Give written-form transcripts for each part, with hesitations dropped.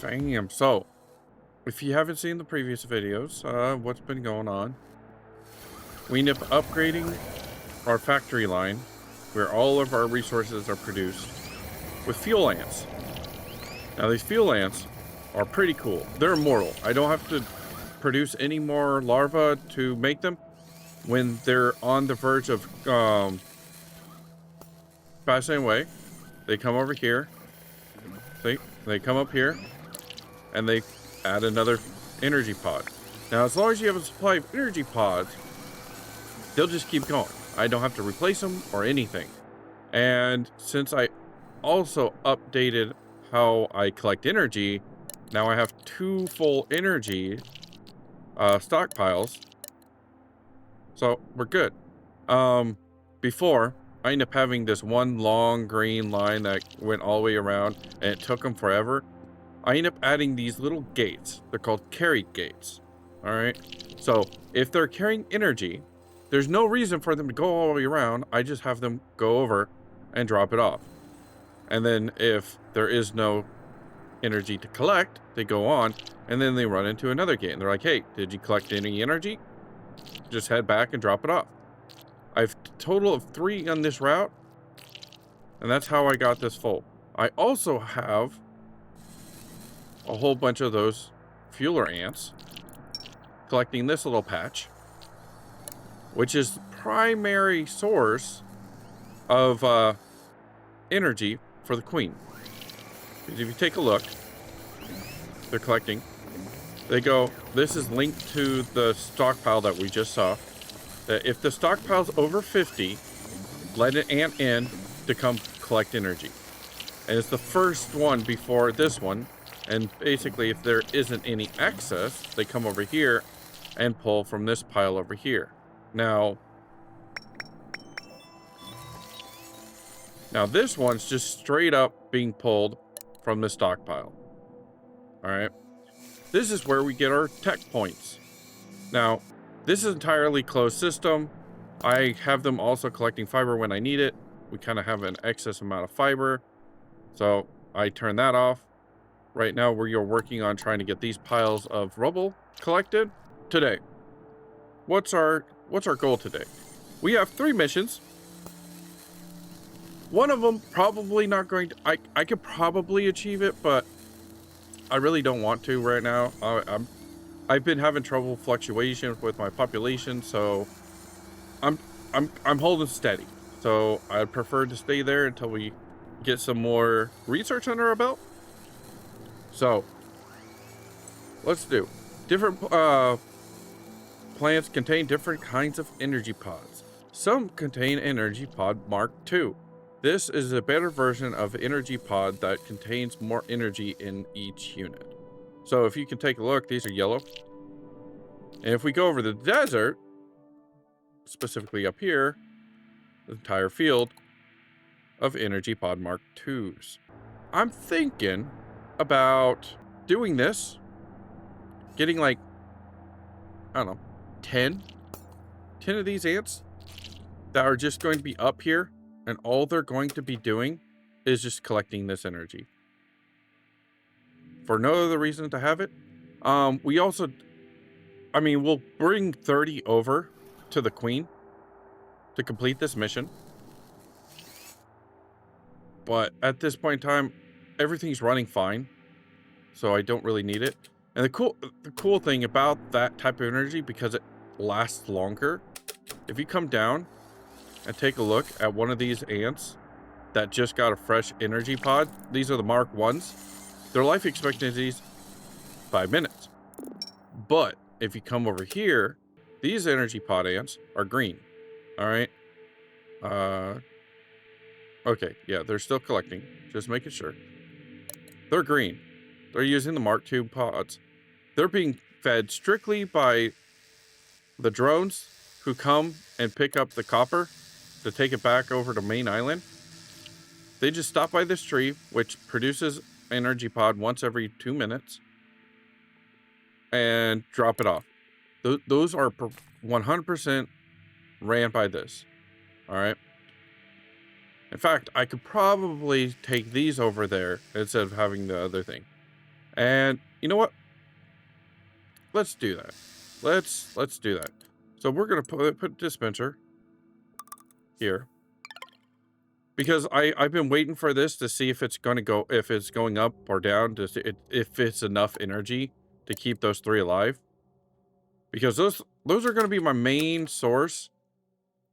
Bam. So, if you haven't seen the previous videos, what's been going on? We end up upgrading our factory line, where all of our resources are produced, with fuel ants. Now, these fuel ants are pretty cool. They're immortal. I don't have to produce any more larvae to make them. When they're on the verge of passing away, they come over here. See? They come up here, and they add another energy pod. Now, as long as you have a supply of energy pods, they'll just keep going. I don't have to replace them or anything. And since I also updated how I collect energy, now I have 2 full energy stockpiles. So we're good. Before, I ended up having this one long green line that went all the way around, and it took them forever. I end up adding these little gates. They're called carry gates. All right. So if they're carrying energy, there's no reason for them to go all the way around. I just have them go over and drop it off. And then if there is no energy to collect, they go on, and then they run into another gate. And they're like, hey, did you collect any energy? Just head back and drop it off. I have a total of 3 on this route, and that's how I got this full. I also have a whole bunch of those fueler ants collecting this little patch, which is the primary source of energy for the queen. Because if you take a look, they're collecting. They go, this is linked to the stockpile that we just saw. That if the stockpile's over 50, let an ant in to come collect energy. And it's the first one before this one. And basically, if there isn't any excess, they come over here and pull from this pile over here. Now this one's just straight up being pulled from the stockpile. All right. This is where we get our tech points. Now, this is entirely closed system. I have them also collecting fiber when I need it. We kind of have an excess amount of fiber, so I turn that off. Right now, we are working on trying to get these piles of rubble collected today. What's our goal today? We have 3 missions. One of them probably not going to. I could probably achieve it, but I really don't want to right now. I've been having trouble fluctuation with my population, so I'm holding steady. So I prefer to stay there until we get some more research under our belt. So let's do different plants contain different kinds of energy pods. Some contain energy pod Mark II. This is a better version of energy pod that contains more energy in each unit. So if you can take a look, these are yellow. And if we go over the desert, specifically up here, the entire field of energy pod Mark IIs. I'm thinking about doing this, getting like, I don't know, 10 of these ants that are just going to be up here, and all they're going to be doing is just collecting this energy. For no other reason to have it. We also, we'll bring 30 over to the queen to complete this mission. But at this point in time, everything's running fine, so I don't really need it. And the cool thing about that type of energy, because it lasts longer, if you come down and take a look at one of these ants that just got a fresh energy pod, these are the Mark 1s. Their life expectancy is 5 minutes. But if you come over here, these energy pod ants are green. All right. Okay. Yeah, they're still collecting. Just making sure. They're green. They're using the Mark II pods. They're being fed strictly by the drones who come and pick up the copper to take it back over to main island. They just stop by this tree, which produces energy pod once every 2 minutes, and drop it off. Those are 100% ran by this. All right. In fact, I could probably take these over there instead of having the other thing. And you know what? Let's do that. Let's do that. So we're gonna put dispenser here because I've been waiting for this to see if it's going up or down to see if it's enough energy to keep those 3 alive. Because those are gonna be my main source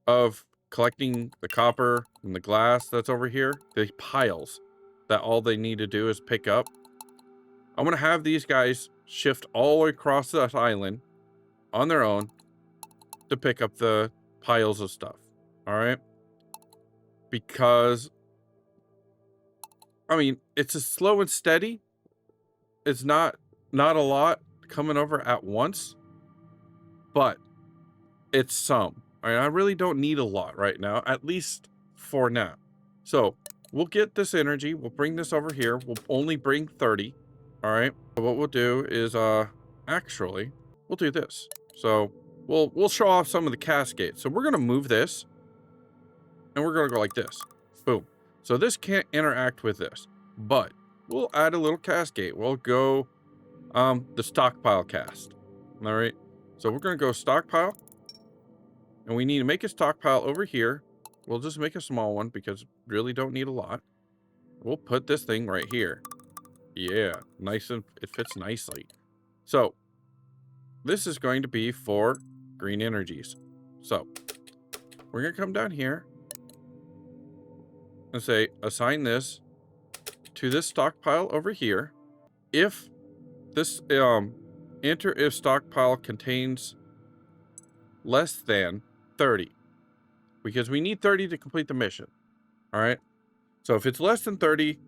of collecting the copper and the glass that's over here. The piles that all they need to do is pick up. I'm gonna have these guys shift all the way across that island on their own to pick up the piles of stuff. All right. Because, I mean, it's a slow and steady. It's not a lot coming over at once, but it's some. All right, I really don't need a lot right now, at least for now. So we'll get this energy. We'll bring this over here. We'll only bring 30. All right. So what we'll do is, actually, we'll do this. So we'll show off some of the cascades. So we're going to move this and we're going to go like this. Boom. So this can't interact with this, but we'll add a little cascade. We'll go, the stockpile cast. All right. So we're going to go stockpile. And we need to make a stockpile over here. We'll just make a small one because really don't need a lot. We'll put this thing right here. Yeah, nice, and it fits nicely. So this is going to be for green energies. So we're going to come down here and say, assign this to this stockpile over here. If this, enter if stockpile contains less than 30, because we need 30 to complete the mission. All right. So if it's less than 30,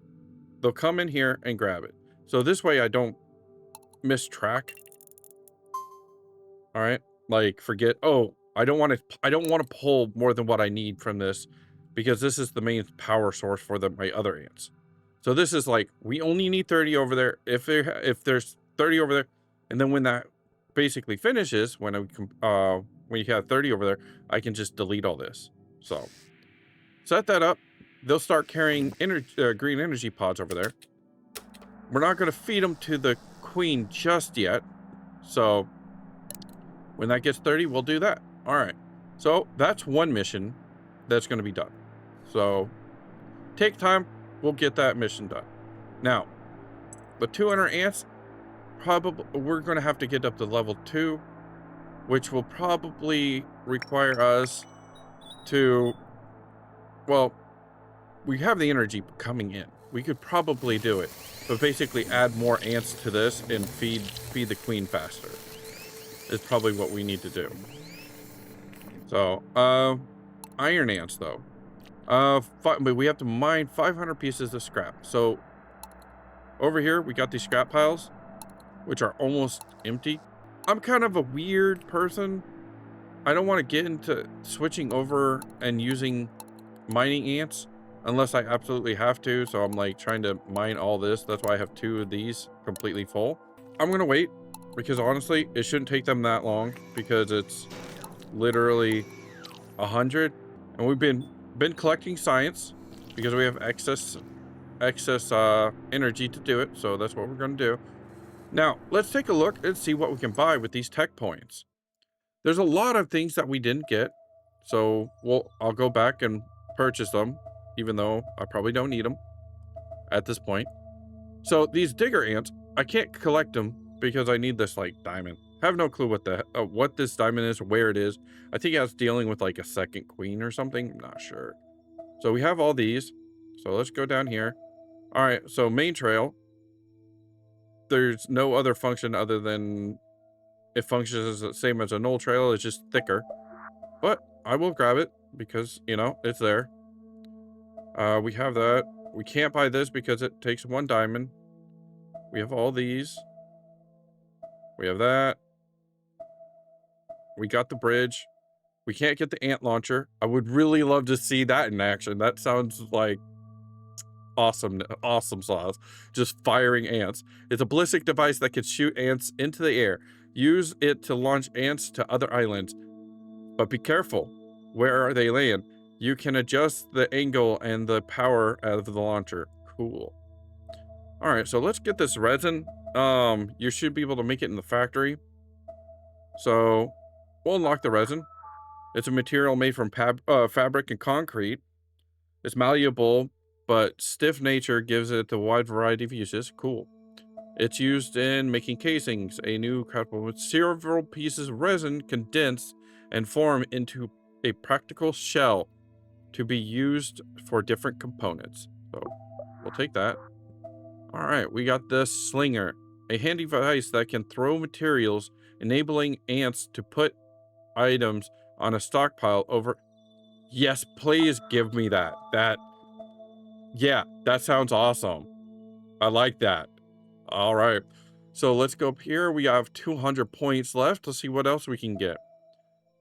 they'll come in here and grab it. So this way I don't miss track. All right. Like forget, oh, I don't want to pull more than what I need from this because this is the main power source for my other ants. So this is like, we only need 30 over there. If there's 30 over there, and then when that basically finishes, when you have 30 over there, I can just delete all this. So set that up. They'll start carrying green energy pods over there. We're not going to feed them to the queen just yet. So when that gets 30, we'll do that. All right. So that's one mission that's going to be done. So take time. We'll get that mission done. Now, the 200 ants, probably we're going to have to get up to level 2. Which will probably require us to, well, we have the energy coming in. We could probably do it, but basically add more ants to this and feed the queen faster. Is probably what we need to do. So, iron ants though. But we have to mine 500 pieces of scrap. So, over here we got these scrap piles, which are almost empty. I'm kind of a weird person. I don't want to get into switching over and using mining ants unless I absolutely have to. So I'm like trying to mine all this. That's why I have 2 of these completely full. I'm going to wait because honestly, it shouldn't take them that long because it's literally 100. And we've been collecting science because we have excess energy to do it. So that's what we're going to do. Now, let's take a look and see what we can buy with these tech points. There's a lot of things that we didn't get, so I'll go back and purchase them, even though I probably don't need them at this point. So these digger ants, I can't collect them because I need this like diamond. I have no clue what this diamond is, where it is. I think it's dealing with like a second queen or something. I'm not sure. So we have all these. So let's go down here. All right, so main trail. There's no other function other than it functions as the same as a null trail. It's just thicker, but I will grab it because, you know, it's there. We have that. We can't buy this because it takes 1 diamond. We have all these. We have that. We got the bridge. We can't get the ant launcher. I would really love to see that in action. That sounds like awesome sauce. Just firing ants. It's a ballistic device that can shoot ants into the air. Use it to launch ants to other islands, but be careful where they land. You can adjust the angle and the power of the launcher. Cool. All right, so let's get this resin you should be able to make it in the factory. So we'll unlock the resin. It's a material made from fabric and concrete. It's malleable, but stiff nature gives it a wide variety of uses. Cool. It's used in making casings, a new craftable with several pieces of resin condensed and form into a practical shell to be used for different components. So we'll take that. All right, we got the slinger, a handy device that can throw materials, enabling ants to put items on a stockpile over. Yes, please give me that. Yeah, that sounds awesome. I like that. All right. So let's go up here. We have 200 points left. Let's see what else we can get.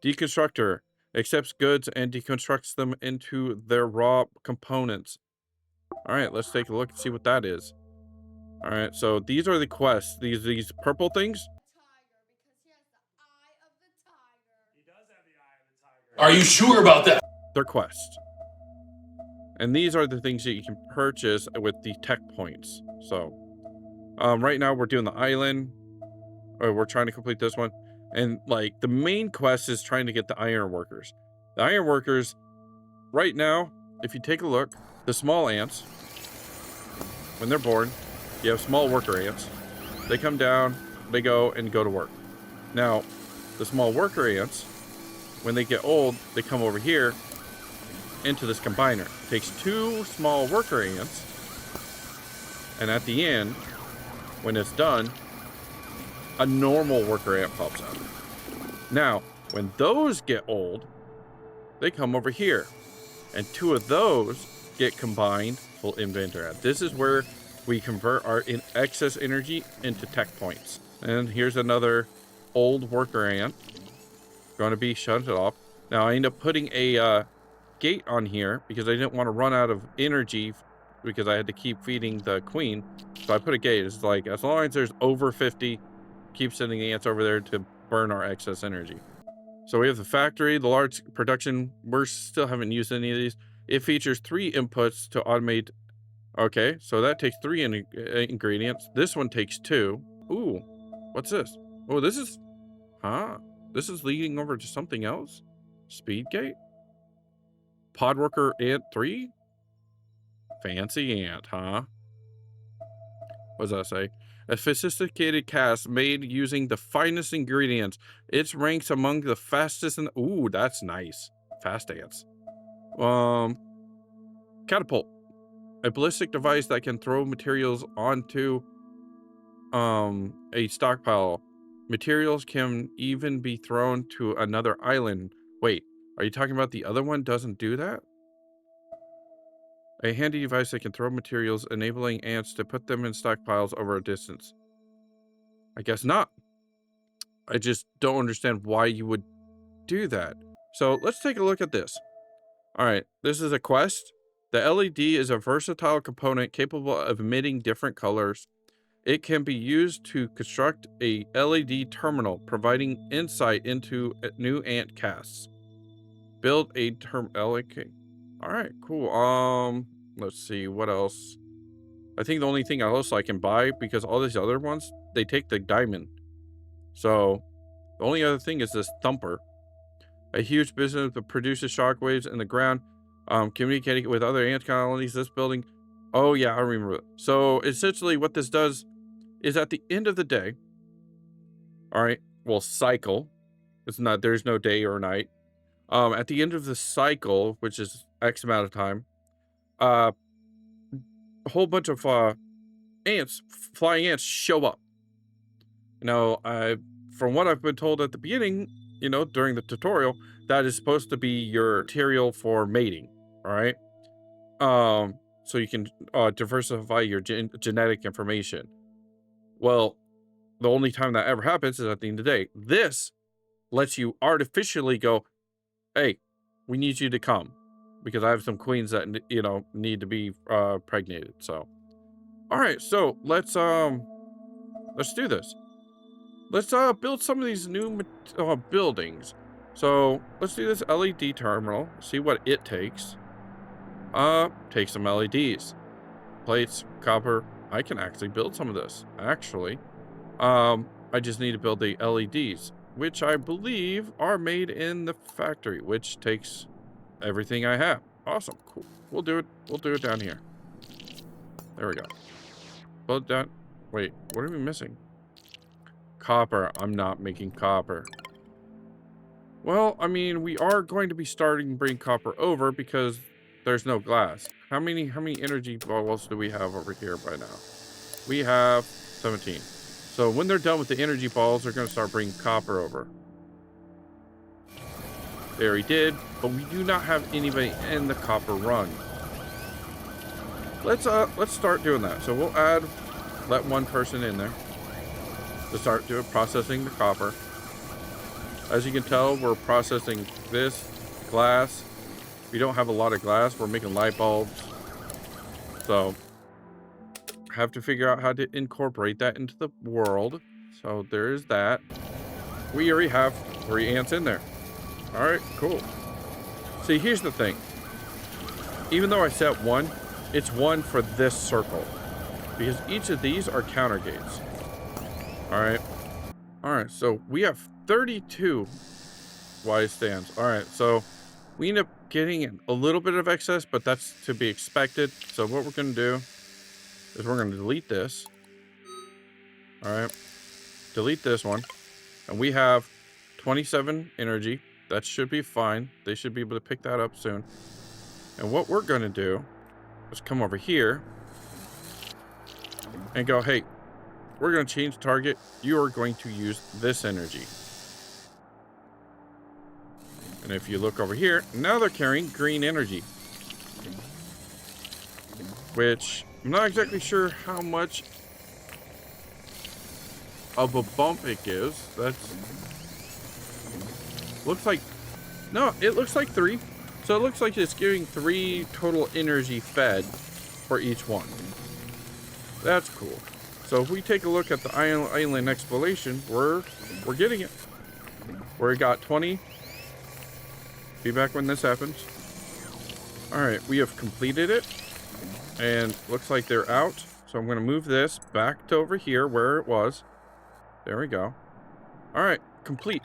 Deconstructor accepts goods and deconstructs them into their raw components. All right, let's take a look and see what that is. All right, so these are the quests. These purple things. Are you sure about that? They're quests. And these are the things that you can purchase with the tech points. So, right now we're doing the island. Or we're trying to complete this one. And like the main quest is trying to get the iron workers. The iron workers, right now, if you take a look, the small ants, when they're born, you have small worker ants. They come down, they go to work. Now, the small worker ants, when they get old, they come over here into this combiner. It takes 2 small worker ants, and at the end, when it's done, a normal worker ant pops out. Now, when those get old, they come over here, and 2 of those get combined. Full inventory. This is where we convert our excess energy into tech points. And here's another old worker ant. Going to be shut off. Now I end up putting a gate on here because I didn't want to run out of energy because I had to keep feeding the queen. So I put a gate. It's like, as long as there's over 50, keep sending the ants over there to burn our excess energy. So we have the factory, the large production. We still haven't used any of these. It features 3 inputs to automate. Okay, so that takes 3 ingredients. This one takes 2. Ooh, what's this? Oh, this is, this is leading over to something else. Speed gate? Pod worker ant 3? Fancy ant, huh? What does that say? A sophisticated cast made using the finest ingredients. It's ranks among the fastest and ooh, that's nice. Fast ants. Catapult. A ballistic device that can throw materials onto a stockpile. Materials can even be thrown to another island. Wait, are you talking about the other one doesn't do that? A handy device that can throw materials, enabling ants to put them in stockpiles over a distance. I guess not. I just don't understand why you would do that. So let's take a look at this. All right, this is a quest. The LED is a versatile component capable of emitting different colors. It can be used to construct a LED terminal, providing insight into new ant casts. Build a LED. All right, cool. Let's see what else. I think the only thing else I can buy, because all these other ones, they take the diamond. So the only other thing is this thumper. A huge business that produces shockwaves in the ground, communicating with other ant colonies. This building. Oh yeah, I remember it. So essentially what this does is at the end of the day, all right, well, cycle. It's not, there's no day or night. At the end of the cycle, which is X amount of time, a whole bunch of ants, flying ants, show up. Now, from what I've been told at the beginning, you know, during the tutorial, that is supposed to be your material for mating. All right. So you can diversify your genetic information. Well, the only time that ever happens is at the end of the day. This lets you artificially go, hey, we need you to come because I have some queens that, you know, need to be pregnated. So, all right, so let's do this. Let's build some of these new buildings. So let's do this LED terminal, see what it takes. Take some LEDs, plates, copper. I can actually build some of this. Actually, I just need to build the LEDs, which I believe are made in the factory, which takes everything I have. Awesome, cool. We'll do it. We'll do it down here. There we go. Build down. Wait, what are we missing? Copper. I'm not making copper. Well, I mean, we are going to be starting to bring copper over because there's no glass. How many energy balls do we have over here by now? We have 17. So when they're done with the energy balls, they're going to start bringing copper over. They already did, but we do not have anybody in the copper run. Let's start doing that. So we'll let one person in there to start processing the copper. As you can tell, we're processing this glass. We don't have a lot of glass. We're making light bulbs. So have to figure out how to incorporate that into the world. So there is that. We already have 3 ants in there. All right, cool. See, here's the thing. Even though I set 1, it's 1 for this circle because each of these are counter gates. All right. So we have 32 wise stands. All right, so we end up getting a little bit of excess, but that's to be expected. So what we're going to do is we're going to delete this. All right, delete this one, and we have 27 energy. That should be fine. They should be able to pick that up soon. And what we're going to do is come over here and go, hey, we're going to change target. You are going to use this energy. And if you look over here, now they're carrying green energy, which I'm not exactly sure how much of a bump it gives. Looks like, no, it looks like 3. So it looks like it's giving 3 total energy fed for each one. That's cool. So if we take a look at the island exploration, we're getting it. We got 20. Be back when this happens. All right, we have completed it, and looks like they're out. So I'm going to move this back to over here where it was. There we go. All right, complete.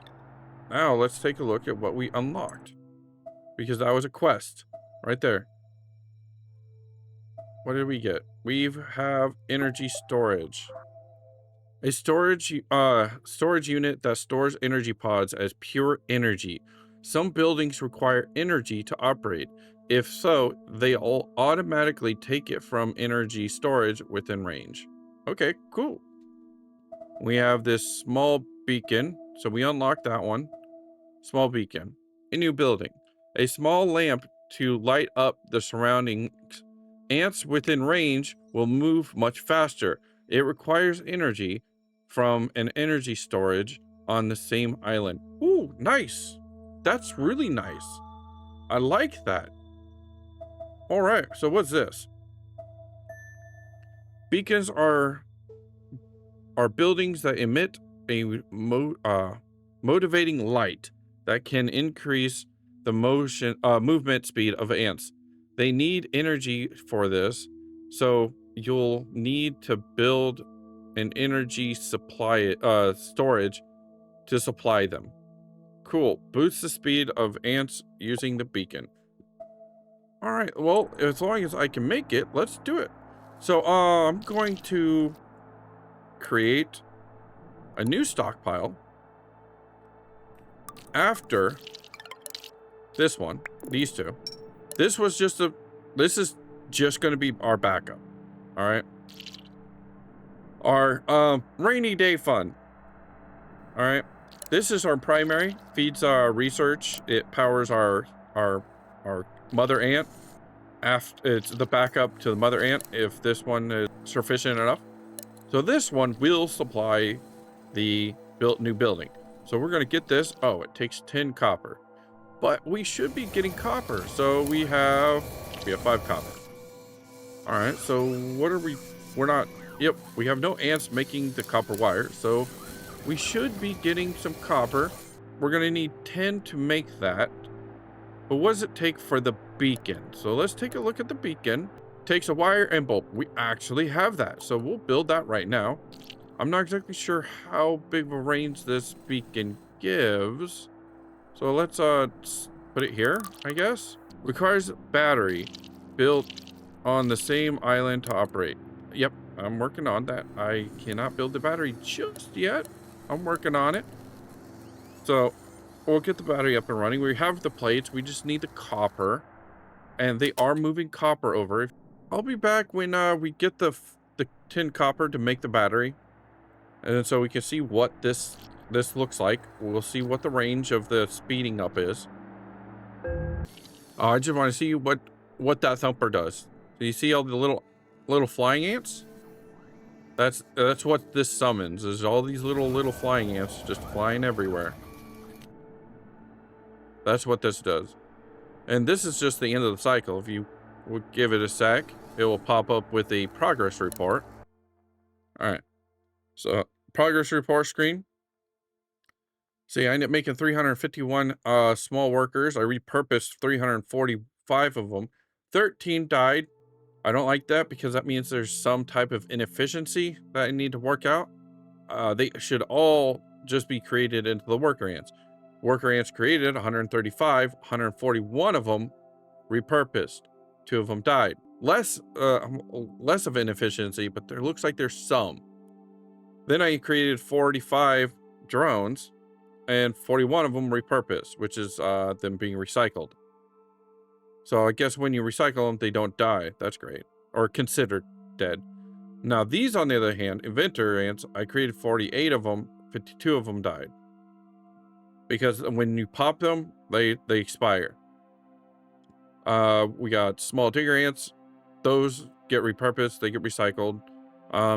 Now let's take a look at what we unlocked, because that was a quest right there. What did we get? We have energy storage. A storage unit that stores energy pods as pure energy. Some buildings require energy to operate. If so, they all automatically take it from energy storage within range. Okay, cool. We have this small beacon, so we unlocked that one. Small beacon. A new building. A small lamp to light up the surroundings. Ants within range will move much faster. It requires energy from an energy storage on the same island. Ooh, nice. That's really nice. I like that. All right, so what's this? Beacons are buildings that emit a motivating light that can increase the movement speed of ants. They need energy for this, so you'll need to build an energy supply storage to supply them. Cool. Boosts the speed of ants using the beacon. All right, well, as long as I can make it, let's do it. So I'm going to create a new stockpile after this one, these two. This is just going to be our backup. All right. Our rainy day fund. All right. This is our primary, feeds our research. It powers our mother ant. It's the backup to the mother ant if this one is sufficient enough. So this one will supply the new building. So we're going to get this. Oh, it takes 10 copper. But we should be getting copper. So we have 5 copper. All right. So what are we? We're not. Yep. We have no ants making the copper wire. So we should be getting some copper. We're going to need 10 to make that. But what does it take for the beacon? So let's take a look at the beacon. takes a wire and bulb. We actually have that, so we'll build that right now. I'm not exactly sure how big of a range this beacon gives, so let's put it here, I guess. Requires battery built on the same island to operate. Yep, I'm working on that. I cannot build the battery just yet. I'm working on it. So we'll get the battery up and running. We have the plates. We just need the copper, and they are moving copper over. I'll be back when we get the tin copper to make the battery, and so we can see what this looks like. We'll see what the range of the speeding up is. I just want to see what that thumper does. So you see all the little flying ants? That's what this summons, is all these little flying ants just flying everywhere. That's what this does. And this is just the end of the cycle. If you would give it a sec, it will pop up with a progress report. All right. So progress report screen. See, I ended up making 351 small workers. I repurposed 345 of them. 13 died. I don't like that because that means there's some type of inefficiency that I need to work out. They should all just be created into the worker ants. Worker ants created 135, 141 of them repurposed. 2 of them died. Less of inefficiency, but there looks like there's some. Then I created 45 drones, and 41 of them repurposed, which is them being recycled. So I guess when you recycle them, they don't die. That's great. Or considered dead. Now these, on the other hand, inventor ants, I created 48 of them, 52 of them died. Because when you pop them, they expire. We got small digger ants. Those get repurposed, they get recycled.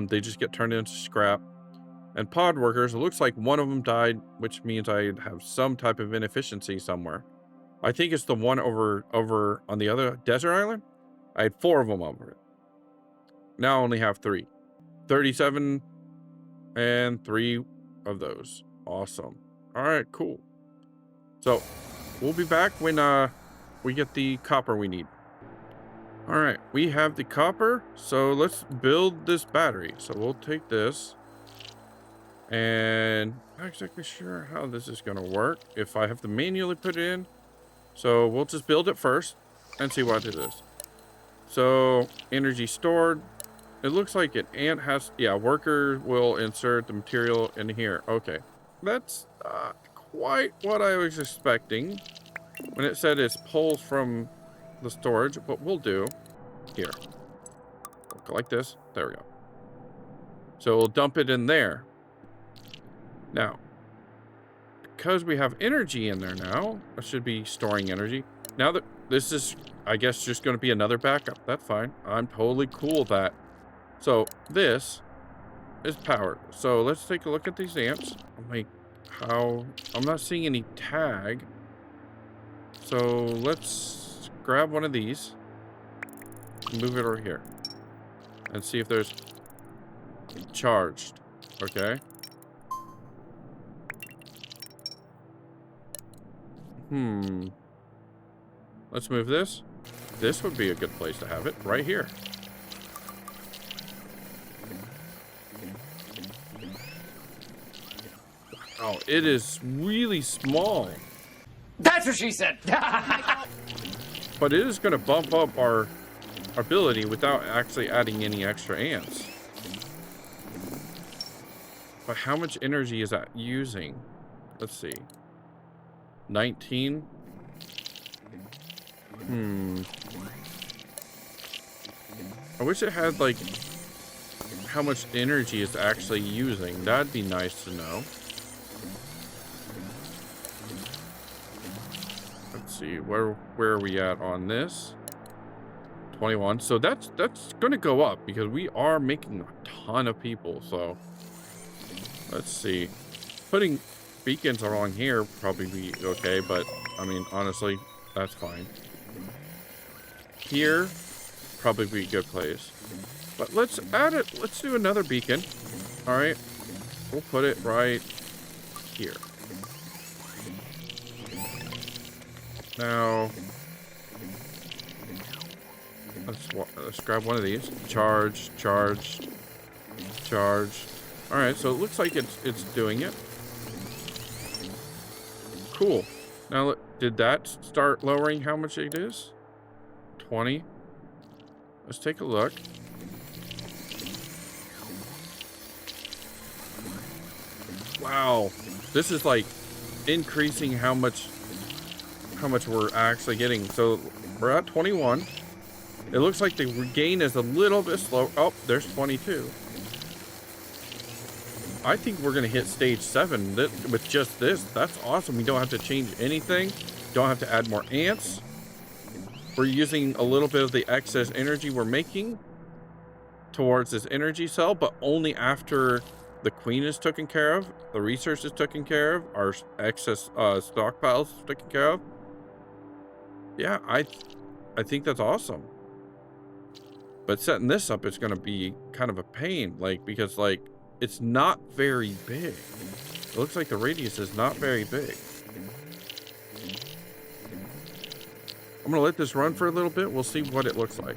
They just get turned into scrap. And pod workers, it looks like 1 of them died, which means I have some type of inefficiency somewhere. I think it's the one over on the other desert island. I had 4 of them over it. Now I only have 3. 37 and 3 of those. Awesome. All right, cool. So we'll be back when we get the copper we need. All right, we have the copper, so let's build this battery. So we'll take this, and I'm not exactly sure how this is gonna work, if I have to manually put it in. So we'll just build it first and see what it is. So energy stored. It looks like an ant has, yeah, worker will insert the material in here. Okay, that's not quite what I was expecting when it said it's pulls from the storage. What we'll do here, we'll go like this. There we go. So we'll dump it in there. Now, because we have energy in there now, I should be storing energy. Now that this is, I guess, just going to be another backup. That's fine. I'm totally cool with that. So this is powered. So let's take a look at these ants. I'm like, how? I'm not seeing any tag. So let's grab one of these, move it over here, and see if there's charged. Okay. Let's move this. This would be a good place to have it, right here. Oh, it is really small. That's what she said. But it is going to bump up our ability without actually adding any extra ants. But how much energy is that using? Let's see. 19. I wish it had, like, how much energy it's actually using. That'd be nice to know. Let's see, where are we at on this? 21. So that's going to go up because we are making a ton of people. So let's see. Putting beacons along here probably be okay, but I mean, honestly, that's fine. Here probably be a good place. But let's add it. Let's do another beacon. All right. We'll put it right here. Now, Let's grab one of these. Charge, charge, charge. All right, so it looks like it's doing it. Cool. Now, did that start lowering how much it is? 20. Let's take a look. Wow, this is like increasing how much we're actually getting. So we're at 21. It looks like the gain is a little bit slow. Oh, there's 22. I think we're gonna hit stage 7 with just this. That's awesome. We don't have to change anything. Don't have to add more ants. We're using a little bit of the excess energy we're making towards this energy cell, but only after the queen is taken care of, the research is taken care of, our excess stockpiles is taken care of. Yeah, I think that's awesome. But setting this up is going to be kind of a pain, like, because like it's not very big. It looks like the radius is not very big. I'm gonna let this run for a little bit. We'll see what it looks like.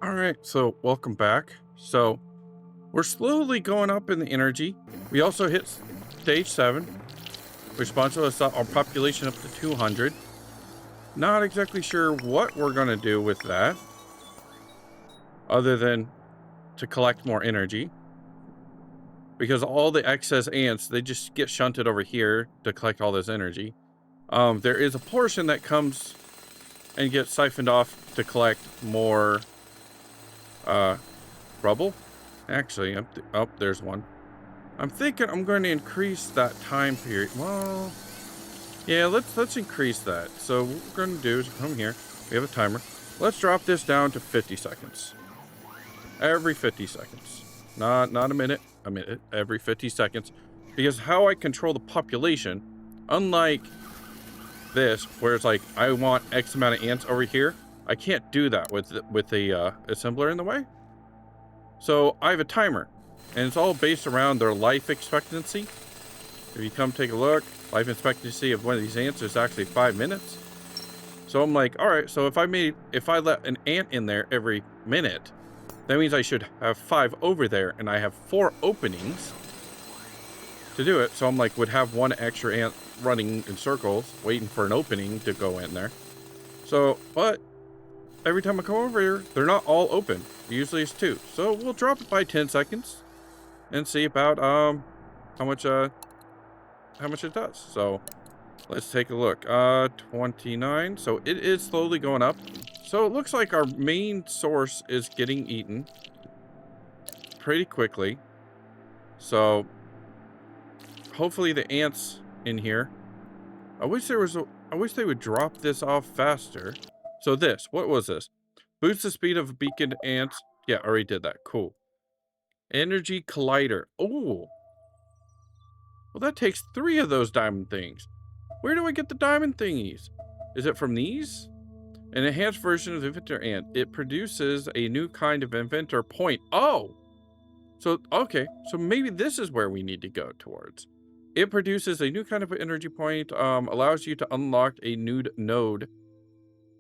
All right, so welcome back. So we're slowly going up in the energy. We also hit stage 7, which sponsors our population up to 200. Not exactly sure what we're gonna do with that, other than to collect more energy. Because all the excess ants, they just get shunted over here to collect all this energy. There is a portion that comes and gets siphoned off to collect more rubble. Actually, there's one. I'm thinking I'm going to increase that time period. Well, yeah, let's increase that. So what we're going to do is come here. We have a timer. Let's drop this down to 50 seconds. Every 50 seconds. Not a minute. A minute. Every 50 seconds. Because how I control the population, unlike this, where it's like I want X amount of ants over here, I can't do that with the assembler in the way. So I have a timer, and it's all based around their life expectancy. If you come take a look, life expectancy of one of these ants is actually 5 minutes. So I'm like, all right, so if I let an ant in there every minute, that means I should have 5 over there, and I have 4 openings to do it. So I'm like, would have 1 extra ant running in circles, waiting for an opening to go in there. So, but every time I come over here, they're not all open. Usually it's 2. So we'll drop it by 10 seconds and see about how much it does. So let's take a look. 29. So it is slowly going up. So it looks like our main source is getting eaten pretty quickly. So hopefully the ants in here. I wish they would drop this off faster. So what was this? Boost the speed of beacon ants. Yeah, already did that. Cool. Energy collider. Oh. Well, that takes 3 of those diamond things. Where do I get the diamond thingies? Is it from these? An enhanced version of the inventor ant. It produces a new kind of inventor point. Oh. So, okay. So maybe this is where we need to go towards. It produces a new kind of energy point. Allows you to unlock a new node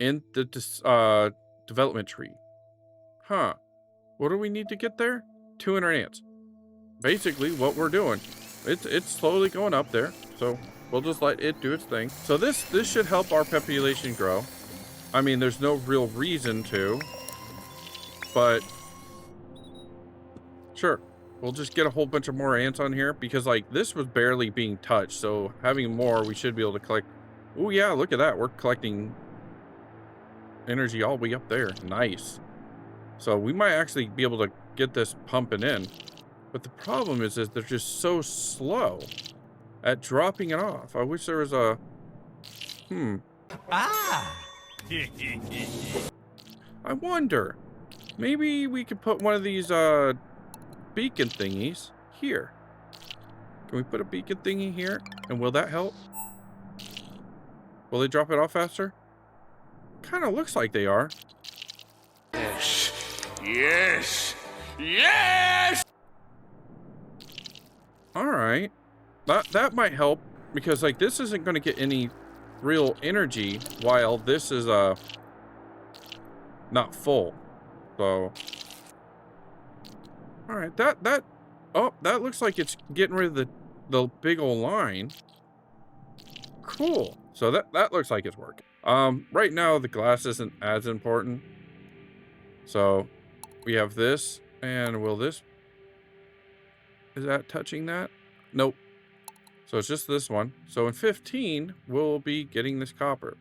in the development tree. Huh. What do we need to get there? 200 ants. Basically what we're doing. It's slowly going up there. So we'll just let it do its thing. So this should help our population grow. I mean, there's no real reason to, but sure. We'll just get a whole bunch of more ants on here because like this was barely being touched. So having more, we should be able to collect. Oh yeah, look at that. We're collecting energy all the way up there. Nice. So we might actually be able to get this pumping in. But the problem is they're just so slow at dropping it off. I wish there was a... I wonder. Maybe we could put one of these beacon thingies here. Can we put a beacon thingy here? And will that help? Will they drop it off faster? Kind of looks like they are. Yes. Yes. Yes. All right. That might help because like this isn't going to get any real energy while this is not full. So, all right, oh, that looks like it's getting rid of the big old line. Cool. So that looks like it's working. Right now the glass isn't as important. So we have this, and is that touching that? Nope. So it's just this one. So in 15, we'll be getting this copper.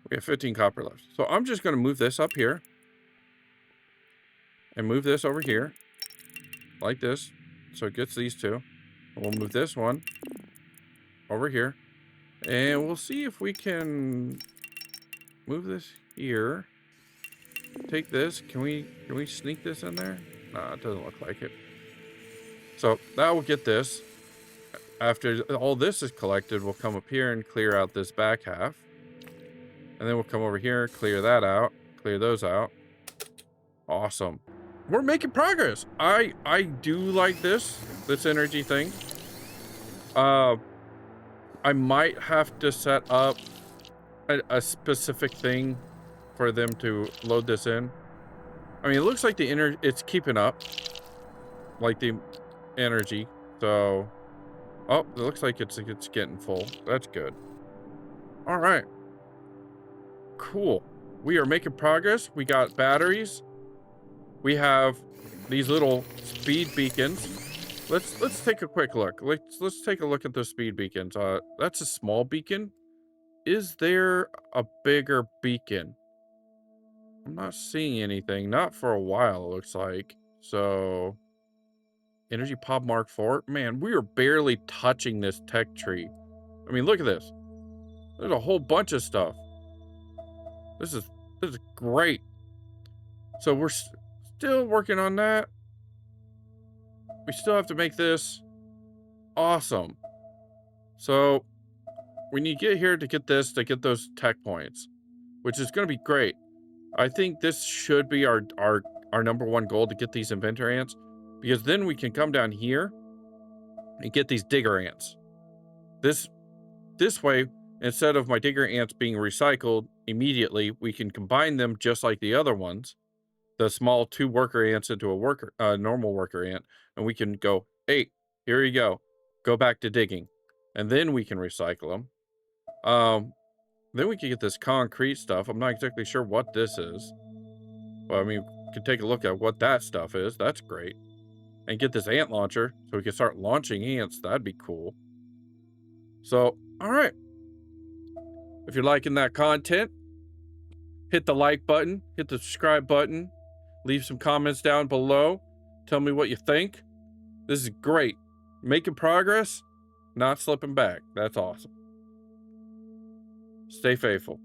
We have 15 copper left. So I'm just going to move this up here. And move this over here. Like this. So it gets these two. And we'll move this one over here. And we'll see if we can move this here. Take this. Can we sneak this in there? Nah, it doesn't look like it. So that will get this. After all this is collected, we'll come up here and clear out this back half. And then we'll come over here, clear that out, clear those out. Awesome. We're making progress. I do like this energy thing. I might have to set up a specific thing for them to load this in. I mean, it looks like it's keeping up, like the energy. So, oh, it looks like it's getting full. That's good. All right. Cool. We are making progress. We got batteries. We have these little speed beacons. Let's take a quick look. Let's take a look at the speed beacons. That's a small beacon. Is there a bigger beacon? I'm not seeing anything. Not for a while, it looks like. So, Energy Pod Mark IV. Man, we are barely touching this tech tree. I mean, look at this. There's a whole bunch of stuff. This is great. So we're still working on that. We still have to make this awesome. So we need to get here to get this, to get those tech points, which is going to be great. I think this should be our number one goal, to get these inventor ants, because then we can come down here and get these digger ants. This way, instead of my digger ants being recycled immediately, we can combine them just like the other ones, the small 2 worker ants into a normal worker ant, and we can go, hey, here you go back to digging, and then we can recycle them. Then we can get this concrete stuff. I'm not exactly sure what this is, but I mean, we can take a look at what that stuff is. That's great. And get this ant launcher so we can start launching ants. That'd be cool. So, all right. If you're liking that content, hit the like button, hit the subscribe button, leave some comments down below. Tell me what you think. This is great. Making progress, not slipping back. That's awesome. Stay faithful.